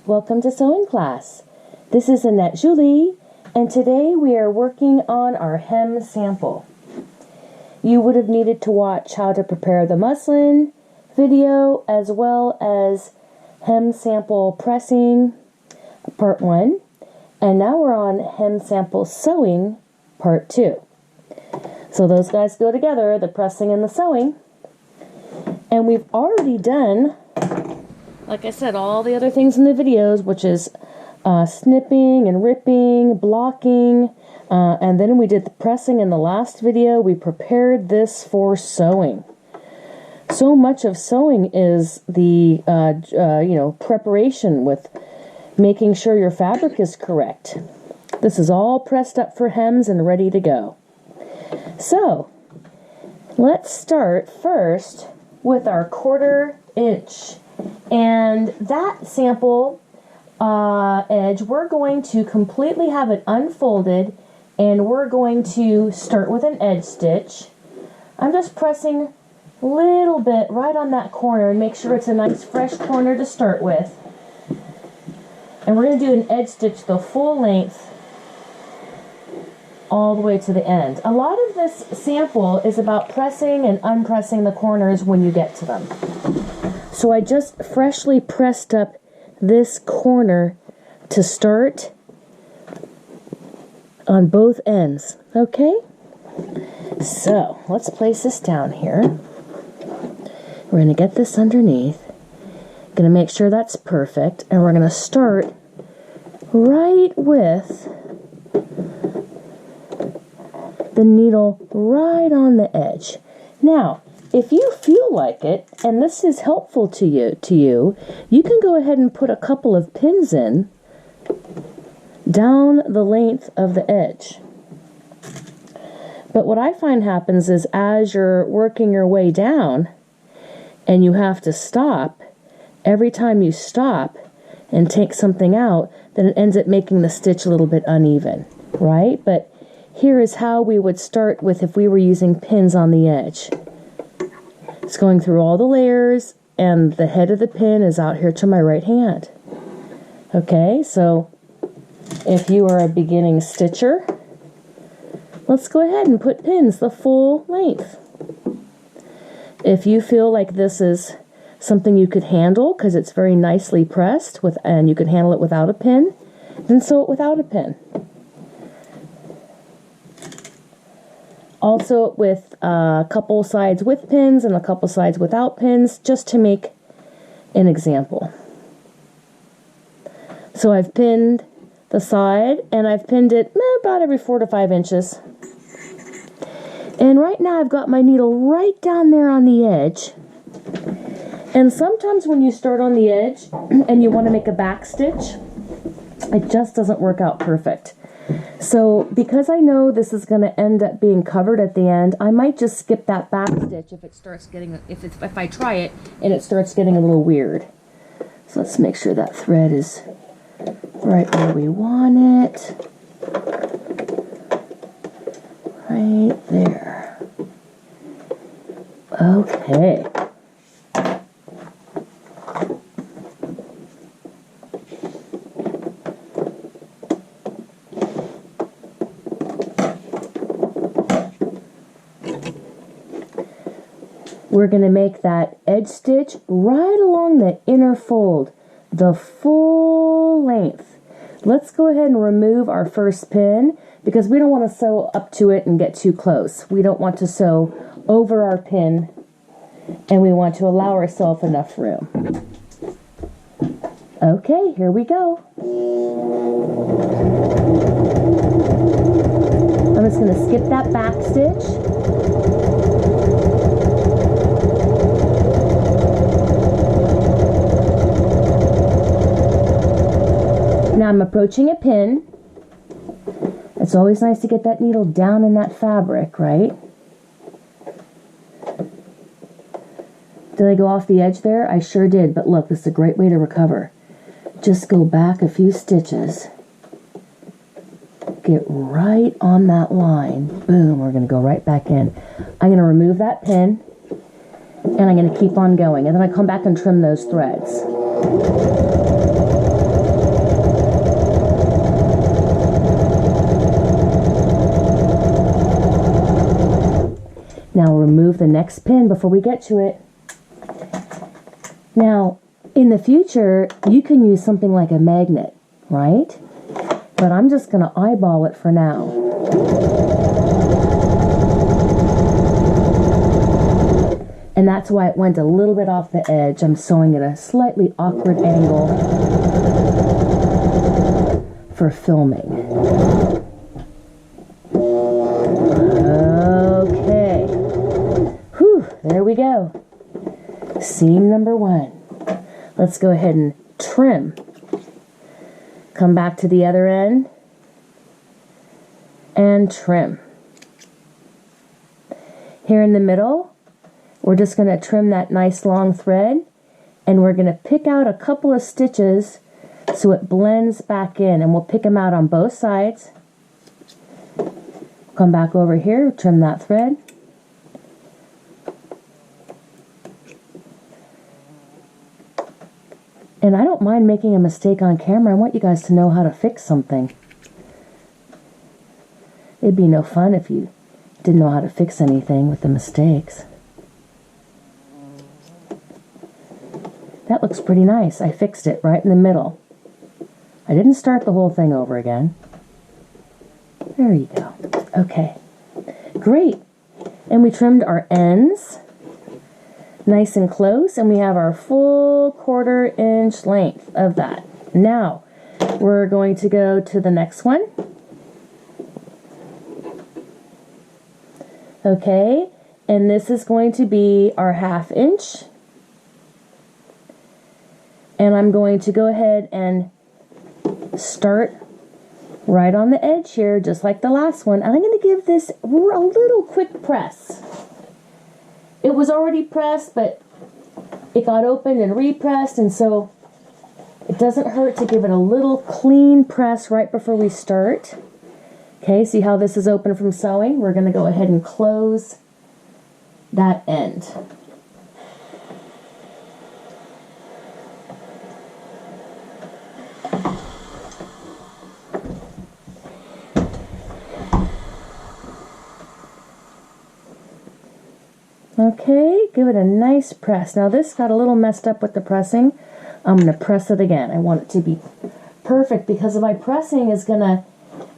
Welcome to sewing class. This is Annette Julie, and today we are working on our hem sample. You would have needed to watch how to prepare the muslin video as well as hem sample pressing part 1, and now we're on hem sample sewing part 2. So those guys go together, the pressing and the sewing, and we've already done, like I said, all the other things in the videos, which is snipping and ripping, blocking, and then we did the pressing in the last video. We prepared this for sewing. So much of sewing is the preparation with making sure your fabric is correct. This is all pressed up for hems and ready to go. So let's start first with our 1/4 inch. And that sample edge, we're going to completely have it unfolded, and we're going to start with an edge stitch. I'm just pressing a little bit right on that corner and make sure it's a nice fresh corner to start with. And we're going to do an edge stitch the full length all the way to the end. A lot of this sample is about pressing and unpressing the corners when you get to them. So I just freshly pressed up this corner to start on both ends. Okay? So let's place this down here. We're going to get this underneath. Going to make sure that's perfect, and we're going to start right with the needle right on the edge. Now, if you feel like it, and this is helpful to you, you can go ahead and put a couple of pins in down the length of the edge. But what I find happens is as you're working your way down and you have to stop, every time you stop and take something out, then it ends up making the stitch a little bit uneven, right? But here is how we would start with if we were using pins on the edge. It's going through all the layers, and the head of the pin is out here to my right hand. Okay, so if you are a beginning stitcher, let's go ahead and put pins the full length. If you feel like this is something you could handle because it's very nicely pressed and you can handle it without a pin, then sew it without a pin. Also with a couple sides with pins and a couple sides without pins, just to make an example. So I've pinned the side, and I've pinned it about every 4 to 5 inches. And right now I've got my needle right down there on the edge. And sometimes when you start on the edge and you want to make a back stitch, it just doesn't work out perfect. So because I know this is going to end up being covered at the end, I might just skip that back stitch if it starts getting, if I try it and it starts getting a little weird. So let's make sure that thread is right where we want it. Right there. Okay. We're going to make that edge stitch right along the inner fold, the full length. Let's go ahead and remove our first pin because we don't want to sew up to it and get too close. We don't want to sew over our pin, and we want to allow ourselves enough room. Okay, here we go. I'm just going to skip that back stitch. Now I'm approaching a pin. It's always nice to get that needle down in that fabric, right? Did I go off the edge there? I sure did, but look, this is a great way to recover. Just go back a few stitches. Get right on that line. Boom, we're going to go right back in. I'm going to remove that pin, and I'm going to keep on going, and then I come back and trim those threads. the next pin before we get to it. Now, in the future, you can use something like a magnet, right? But I'm just going to eyeball it for now. And that's why it went a little bit off the edge. I'm sewing at a slightly awkward angle for filming. Okay. Whew, there we go. Seam number 1. Let's go ahead and trim. Come back to the other end and trim. Here in the middle, we're just going to trim that nice long thread, and we're going to pick out a couple of stitches so it blends back in, and we'll pick them out on both sides. Come back over here, trim that thread. And I don't mind making a mistake on camera. I want you guys to know how to fix something. It'd be no fun if you didn't know how to fix anything with the mistakes. That looks pretty nice. I fixed it right in the middle. I didn't start the whole thing over again. There you go. Okay. Great. And we trimmed our ends nice and close, and we have our full 1/4 inch length of that. Now, we're going to go to the next one. Okay, and this is going to be our 1/2 inch. And I'm going to go ahead and start right on the edge here, just like the last one. And I'm going to give this a little quick press. It was already pressed, but it got opened and repressed, and so it doesn't hurt to give it a little clean press right before we start. Okay, see how this is open from sewing? We're going to go ahead and close that end. Okay, give it a nice press. Now this got a little messed up with the pressing. I'm going to press it again. I want it to be perfect because my pressing is going to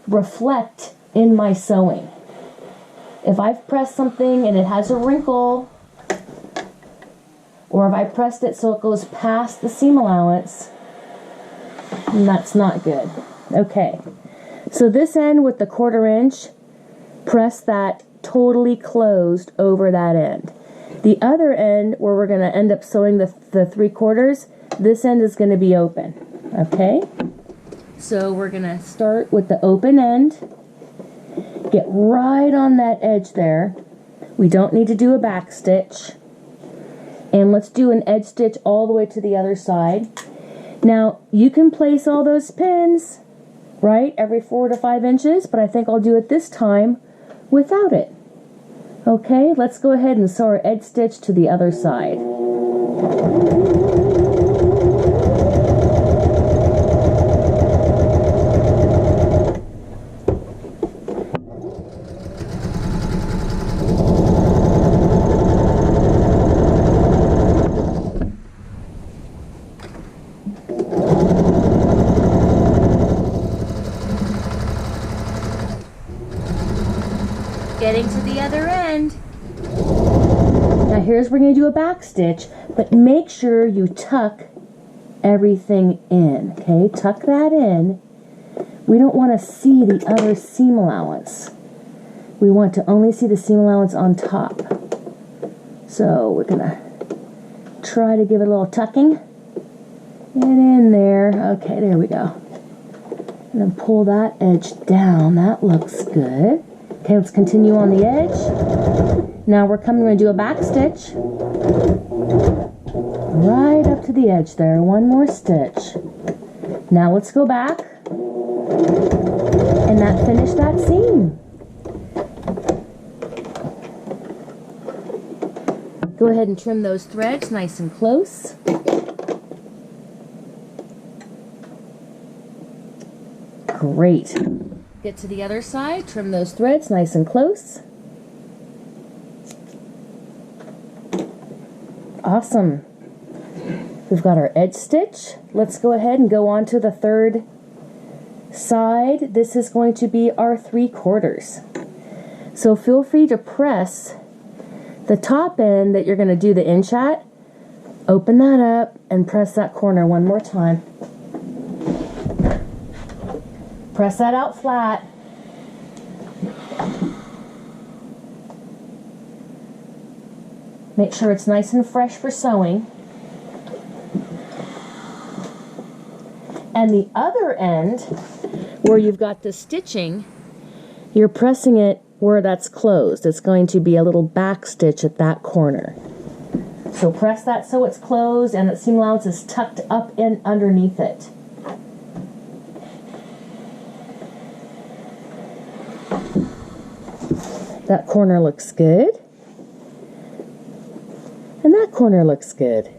reflect in my sewing. If I've pressed something and it has a wrinkle, or if I pressed it so it goes past the seam allowance, that's not good. Okay, so this end with the 1/4 inch, press that totally closed over that end. The other end, where we're going to end up sewing the 3/4, this end is going to be open. Okay, so we're going to start with the open end, get right on that edge there. We don't need to do a back stitch, and let's do an edge stitch all the way to the other side. Now you can place all those pins right every 4 to 5 inches, but I think I'll do it this time without it. Okay, let's go ahead and sew our edge stitch to the other side. Getting to the other end. Now here's where we're going to do a back stitch, but make sure you tuck everything in, okay? Tuck that in. We don't want to see the other seam allowance. We want to only see the seam allowance on top. So we're going to try to give it a little tucking. Get in there. Okay, there we go. And then pull that edge down. That looks good. Okay, let's continue on the edge. Now we're going to do a back stitch. Right up to the edge there. One more stitch. Now let's go back. And finish that seam. Go ahead and trim those threads nice and close. Great. Get to the other side, trim those threads nice and close. Awesome. We've got our edge stitch. Let's go ahead and go on to the third side. This is going to be our 3/4. So feel free to press the top end that you're going to do the inch at. Open that up and press that corner one more time. Press that out flat. Make sure it's nice and fresh for sewing. And the other end, where you've got the stitching, you're pressing it where that's closed. It's going to be a little back stitch at that corner. So press that so it's closed and the seam allowance is tucked up in underneath it. That corner looks good. And that corner looks good.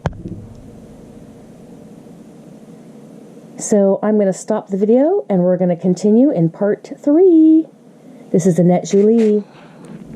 So I'm going to stop the video and we're going to continue in part 3. This is Annette Julie.